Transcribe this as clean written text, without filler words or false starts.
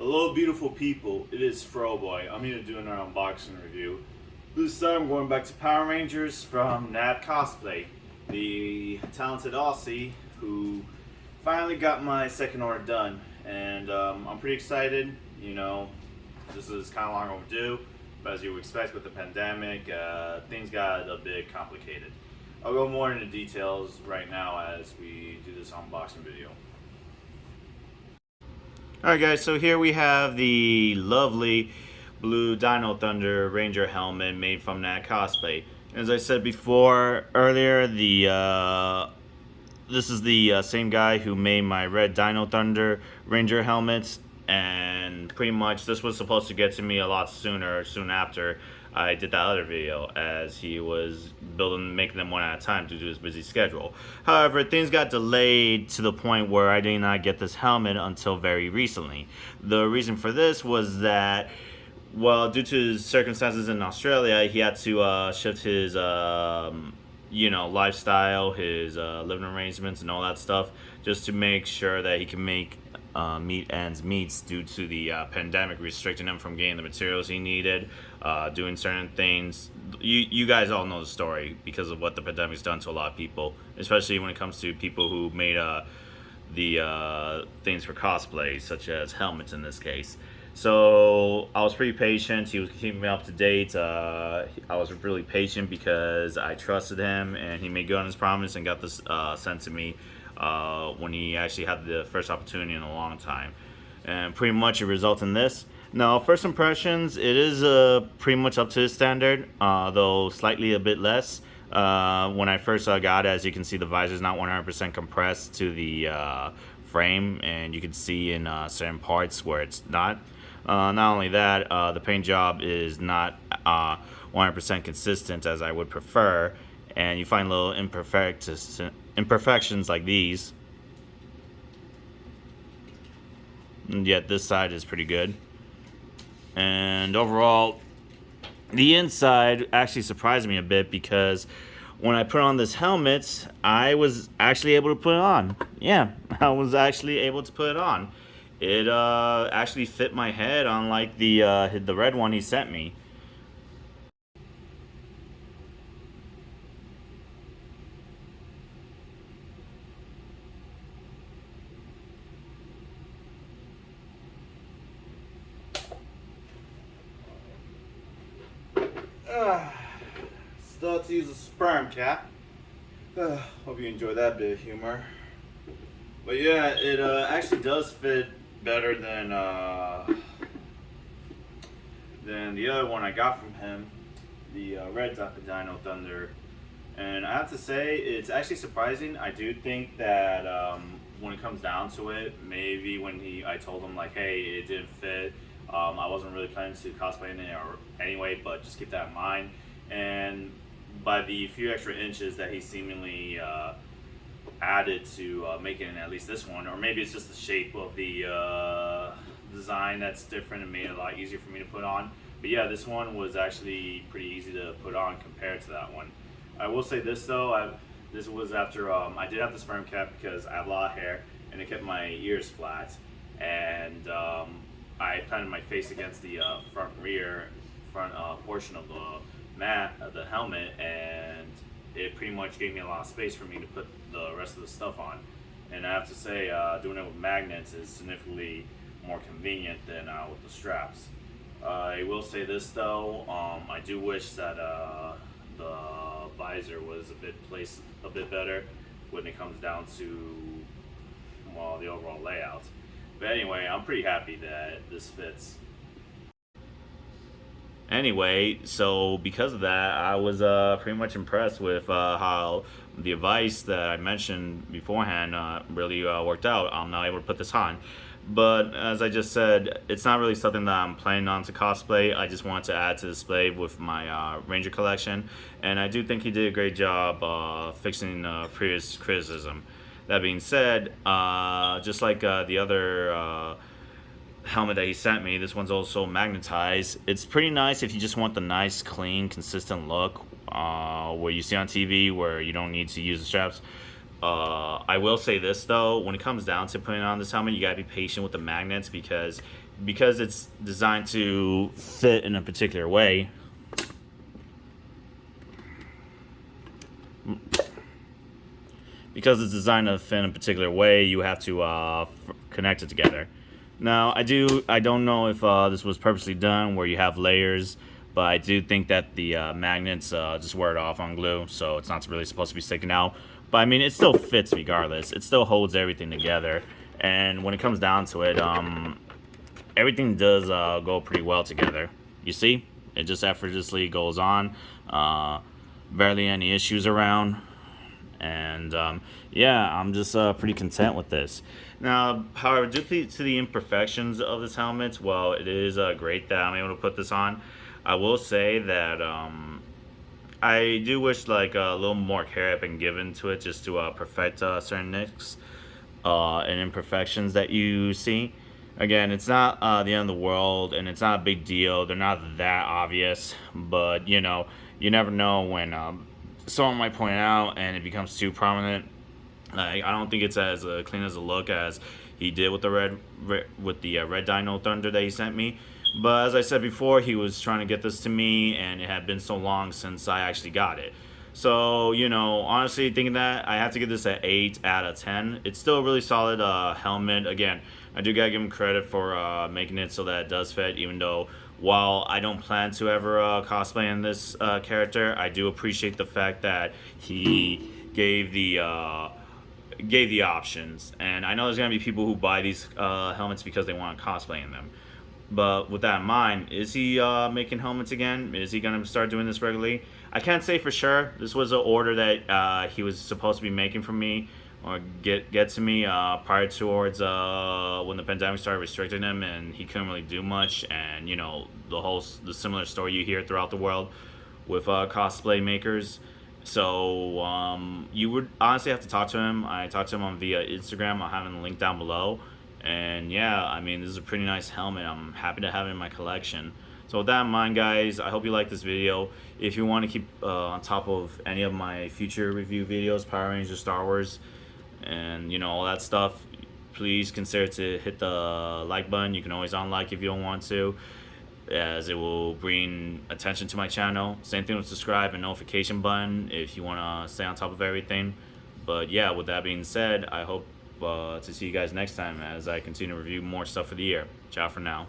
Hello, beautiful people. It is Froboy. I'm here doing our unboxing review. This time, I'm going back to Power Rangers from Cosplay, the talented Aussie who finally got my second order done, and I'm pretty excited. This is kind of long overdue, but as you would expect with the pandemic, things got a bit complicated. I'll go more into details right now as we do this unboxing video. Alright guys, so here we have the lovely blue Dino Thunder Ranger helmet made from Cosplay. As I said before earlier, this is the same guy who made my red Dino Thunder Ranger helmets, and pretty much this was supposed to get to me a lot sooner, soon after I did that other video, as he was making them one at a time due to his busy schedule. However, things got delayed to the point where I did not get this helmet until very recently. The reason for this was that, well, due to his circumstances in Australia, he had to shift his lifestyle, his living arrangements and all that stuff, just to make sure that he can make meet ends meets due to the pandemic restricting him from getting the materials he needed, doing certain things. You guys all know the story because of what the pandemic's done to a lot of people, especially when it comes to people who made the things for cosplay, such as helmets in this case. So I was pretty patient. He was keeping me up to date. I was really patient because I trusted him, and he made good on his promise and got this sent to me when he actually had the first opportunity in a long time. And pretty much it results in this. Now, first impressions, it is pretty much up to his standard, though slightly a bit less. When I first got it, as you can see, the visor is not 100% compressed to the frame, and you can see in certain parts where it's not. Not only that, the paint job is not 100% consistent as I would prefer, and you find little imperfections like these. And yet this side is pretty good. And overall, the inside actually surprised me a bit because when I put on this helmet, I was actually able to put it on. Yeah, I was actually able to put it on. It actually fit my head, unlike the red one he sent me. Still have to use a sperm cap. Hope you enjoy that bit of humor. But yeah, it actually does fit better than the other one I got from him, the red Dino Thunder. And I have to say, it's actually surprising. I do think that when it comes down to it, maybe when I told him like, hey, it didn't fit. I wasn't really planning to cosplay in it anyway, but just keep that in mind. And by the few extra inches that he seemingly added to making at least this one, or maybe it's just the shape of the design that's different and made it a lot easier for me to put on. But yeah, this one was actually pretty easy to put on compared to that one. I will say this though, this was after I did have the sperm cap because I have a lot of hair and it kept my ears flat, and I planted my face against the front portion of the helmet, and it pretty much gave me a lot of space for me to put the rest of the stuff on. And I have to say, doing it with magnets is significantly more convenient than with the straps. I will say this though, I do wish that the visor was placed a bit better when it comes down to, well, the overall layout. But anyway, I'm pretty happy that this fits. Anyway, so because of that, I was pretty much impressed with how the advice that I mentioned beforehand really worked out. I'm now able to put this on. But as I just said, it's not really something that I'm planning on to cosplay. I just wanted to add to display with my Ranger collection. And I do think he did a great job fixing previous criticism. That being said, just like the other helmet that he sent me, this one's also magnetized. It's pretty nice if you just want the nice, clean, consistent look where you see on TV where you don't need to use the straps. I will say this though, when it comes down to putting on this helmet, you gotta be patient with the magnets because it's designed to fit in a particular way. Because it's designed to fit in a particular way, you have to connect it together. Now, I don't know if this was purposely done where you have layers, but I do think that the magnets just wear it off on glue, so it's not really supposed to be sticking out. But I mean, it still fits regardless. It still holds everything together, and when it comes down to it, everything does go pretty well together. You see, it just effortlessly goes on. Barely any issues around. And yeah, I'm just pretty content with this. Now, however, due to the imperfections of this helmet, well, it is great that I'm able to put this on. I will say that I do wish like a little more care had been given to it just to perfect certain nicks and imperfections that you see. Again, it's not the end of the world, and it's not a big deal. They're not that obvious, but you know, you never know when someone might point it out and it becomes too prominent. Like, I don't think it's as clean as a look as he did with the red Dino Thunder that he sent me. But as I said before, he was trying to get this to me, and it had been so long since I actually got it. So, you know, honestly, thinking that, I have to give this an 8 out of 10. It's still a really solid helmet. Again, I do gotta give him credit for making it so that it does fit, even though while I don't plan to ever cosplay in this character, I do appreciate the fact that he gave the options. And I know there's gonna be people who buy these helmets because they want to cosplay in them. But with that in mind, is he making helmets again? Is he gonna start doing this regularly? I can't say for sure. This was an order that he was supposed to be making for me or get to me prior towards when the pandemic started restricting him, and he couldn't really do much. And you know, the similar story you hear throughout the world with cosplay makers. So you would honestly have to talk to him. I talked to him on via Instagram. I'll have the link down below. And yeah, I mean, this is a pretty nice helmet. I'm happy to have it in my collection. So with that in mind, guys, I hope you like this video. If you want to keep on top of any of my future review videos, Power Rangers, Star Wars, and you know, all that stuff, please consider to hit the like button. You can always unlike if you don't want to, as it will bring attention to my channel. Same thing with subscribe and notification button if you want to stay on top of everything. But yeah, with that being said, I hope to see you guys next time as I continue to review more stuff for the year. Ciao for now.